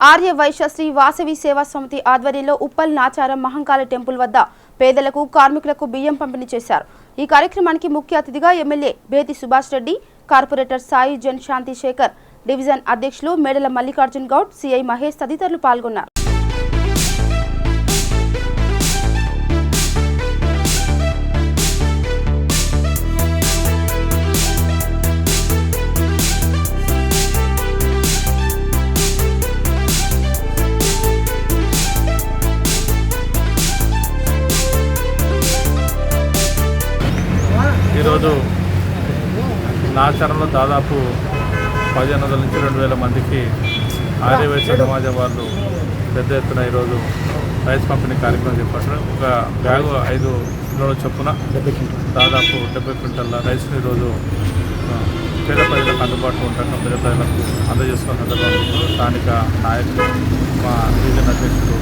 ఆర్య వైశ్య శ్రీ వాసవి సేవా సమితి ఆధ్వర్యంలో ఉప్పల్ నాచారం మహంకాళి టెంపుల్ వద్ద పేదలకు కార్మికులకు బియ్యం పంపిణీ చేశారు। ఈ కార్యక్రమానికి ముఖ్య అతిథిగా ఎమ్మెల్యే బేతి సుభాష్ రెడ్డి, కార్పొరేటర్ సాయి జన్ శాంతి శేఖర్, డివిజన్ అధ్యక్షులు మేడల మల్లికార్జున్ గౌడ్, సిఐ మహేష్ తదితరులు పాల్గొన్నారు। ఈరోజు నాచారంలో దాదాపు 1500 నుంచి 2000 మందికి ఆర్యవైశ్య సమాజం వాళ్ళు పెద్ద ఎత్తున ఈరోజు రైస్ పంపిణీ కార్యక్రమం చేపట్టారు। ఒక బ్యాగు 5 కిలోల చొప్పున దాదాపు 70 క్వింటల్ల రైస్ని ఈరోజు పేద ప్రజలకు అందుబాటులో ఉంటారు, పేద ప్రజలకు అందజేసుకున్న సందర్భంలో స్థానిక నాయకులు మా డివిజన్ అధ్యక్షుడు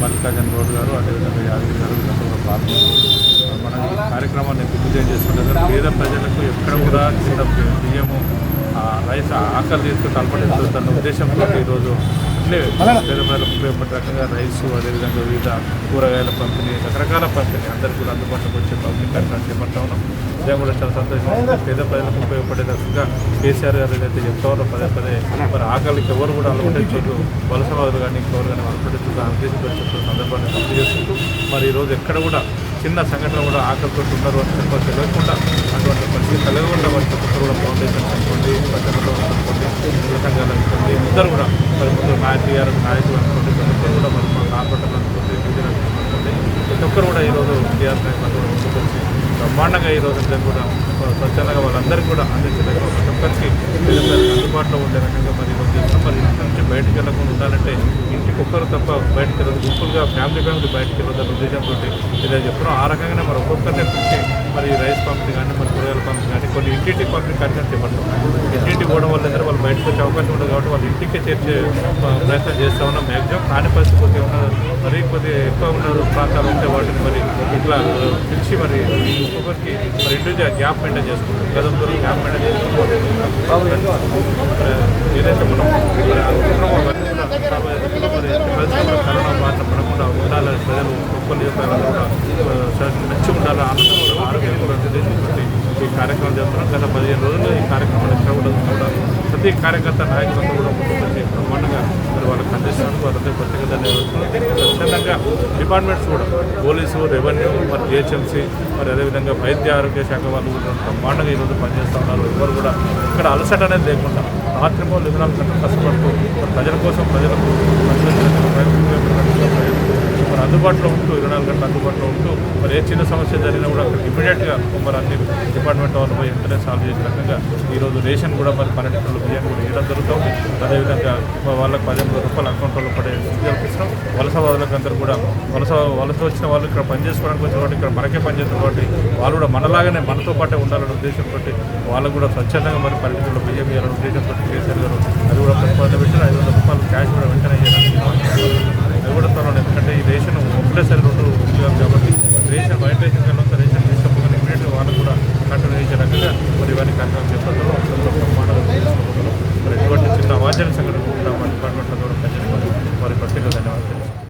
మల్లికార్జున్ గౌడ్ గారు, అదేవిధంగా యాదగిరి గారు వీళ్ళంతా పాల్గొన్నారు। మన కార్యక్రమాన్ని దిగ్విజయం చేస్తున్నారు। పేద ప్రజలకు ఎక్కడ కూడా చిన్న బియ్యము రైస్ ఆకలి తీసుకుని తలపడిస్తున్న ఉద్దేశంతో ఈరోజు అట్లే పేద ప్రజలకు ఉపయోగపడే రకంగా రైసు, అదేవిధంగా వివిధ కూరగాయల పంపిణీ, రకరకాల పంపిణీ అందరికీ కూడా అందుబాటులోకి వచ్చే పంపిణీ కార్యక్రమం చేపడతా ఉన్నాం। నిజంగా కూడా చాలా సంతోషంగా పేద ప్రజలకు ఉపయోగపడే రకంగా కేసీఆర్ గారు ఏదైతే చెప్తారో పదే పదే మరి ఆకలికి ఎవరు కూడా అలవడించొద్దు, వలసవాదులు కానీ ఇంకెవరు కానీ అలవడించొద్దు ఉద్దేశంతో చెప్తున్న సందర్భాన్ని గుర్తు చేసుకుంటూ మరి ఈరోజు ఎక్కడ కూడా చిన్న సంఘటన కూడా ఆకలితో ఉన్నారు అని చెప్పి తెలియకుండా అటువంటి పరిస్థితి కలగకుండా వారి ఒక్కరు కూడా ఫౌండేషన్ అనుకోండి, ప్రజలలో అనుకోండి, ఇతర సంఘాలు అనుకోండి, ఇద్దరు కూడా మరి ముందు నాయకులు అనుకోండి, ప్రతి ఒక్కరు కూడా మరి మా కార్పొరేటర్లు అనుకోండి, అనుకోండి, ప్రతి ఒక్కరు కూడా ఈరోజు టీఆర్ నాయకులు కూడా ముందుకు వచ్చి బ్రహ్మాండంగా ఈరోజు అందరూ కూడా స్వచ్ఛందంగా వాళ్ళందరికీ కూడా అందించలేక ప్రతి ఒక్కరికి అందుబాటులో ఉండే రకంగా మరి ఈరోజు చేస్తాం। మరి ఇంటి నుంచి బయటికి వెళ్ళకుండా ఉండాలంటే ఇంటికి ఒక్కరు తప్ప బయటకు వెళ్ళదు, గుంపులుగా ఫ్యామిలీ బయటకు వెళ్ళొద్దన్న ఉద్దేశంతో ఇదే చెప్తున్నాం। ఆ రకంగానే మరి ఒక్కొక్కరిని పిలిచి మరి రైస్ పంపిణీ కానీ మరి కూరగాయల పంపిణీ కానీ కొన్ని ఇంటింటికి పంపిణీ కార్యక్రమం చేపడతాం। ఇంటింటికి పోవడం వల్ల వాళ్ళు బయటకు వచ్చే అవకాశం ఉండదు కాబట్టి వాళ్ళు ఇంటికే చేర్చే ప్రయత్నం చేస్తూ ఉన్నాం। మ్యాక్సిమం కాని పరిస్థితి కొద్దిగా ఉన్నారు, మరి కొద్దిగా ఎక్కువ ఉన్న ప్రాంతాలు ఉంటే వాటిని మరి ఇట్లా పిలిచి మరి ఒక్కొక్కరికి మరి ఇండివిజువల్ గ్యాప్ మెయింటైన్ చేసుకుంటాం, గతంలో గ్యాప్ మెయింటైన్ చేసుకుంటాం। ఏదైతే మనం అనుకుంటున్నామో అవన్నీ కూడా మరి పరిస్థితుల్లో కరోనా బారిన పడకుండా ఉండాలని ప్రజలు ఒక్కరి కూడా మంచి ఉండాలి, ఆనందంగా ఆరోగ్యం కూడా ఉద్దేశించి ఈ కార్యక్రమం చేస్తున్నాం। గత 15 రోజుల్లో ఈ కార్యక్రమాన్ని ఎక్కడ కూడా ప్రతి కార్యకర్త నాయకులంతా కూడా ముందుకొచ్చి బ్రహ్మాండంగా మరి వాళ్ళకి అందిస్తున్నాను, వాళ్ళందరూ ప్రత్యేక ధన్యవాదాలు। దీనికి స్వచ్ఛందంగా డిపార్ట్మెంట్స్ కూడా పోలీసు, రెవెన్యూ, మరి జిహెచ్ఎంసీ, మరి అదేవిధంగా వైద్య ఆరోగ్య శాఖ వాళ్ళు కూడా బ్రహ్మాండంగా ఈరోజు పనిచేస్తూ ఉన్నారు। ఎవరు కూడా ఇక్కడ అలసట అనేది లేకుండా రాత్రిమో 24 గంటలు కష్టపడుతూ ప్రజల కోసం ప్రజలకు మరి అందుబాటులో ఉంటూ 24 గంటలు అందుబాటులో ఉంటూ మరి ఏ చిన్న సమస్య జరిగినా కూడా అక్కడ ఇమీడియట్గా మరి అన్ని డిపార్ట్మెంట్ వాళ్ళు పోయి వెంటనే సాల్వ్ చేసే రకంగా ఈరోజు రేషన్ కూడా మరి 12 కిలోల బియ్యం కూడా ఇవ్వడం జరుగుతుంది। అదేవిధంగా వాళ్ళకి 15,000 రూపాయలు అకౌంట్లో పడే స్థితి కల్పిస్తున్నాం। వలసవాదులకు అందరూ కూడా వలస వచ్చిన వాళ్ళు ఇక్కడ పనిచేసుకోవడానికి వచ్చిన వాళ్ళు ఇక్కడ మనకే పనిచేస్తారు కాబట్టి వాళ్ళు కూడా మనలాగానే మనతో పాటే ఉండాలనే ఉద్దేశంతో వాళ్ళకు కూడా స్వచ్ఛందంగా మరి 12 కిలోల బియ్యం ఇవ్వాలనే ఉద్దేశంతో కేసీఆర్ గారు అది కూడా ప్రతిపాదన పెట్టిన 500 రూపాయలు క్యాష్ కూడా వెంటనే అది కూడా త్వరలో, ఎందుకంటే ఈ రేషన్ ఒకటేసారి 2 ఉద్యోగాలు కాబట్టి రేషన్ వైట్ రేషన్ కన్నా రేషన్ తీసుకోకపోతే ఇమీడియట్గా వాళ్ళకు కూడా కంట్రోల్ చేసే రకంగా మరి ఇవన్నీ కార్యక్రమం చేపడతారు। మరి ఎటువంటి చిన్న అవాంఛనీయ సంఘటన కూడా డిపార్ట్మెంట్లో కూడా ప్రజలకు వారి ప్రత్యేక ధన్యవాదాలు।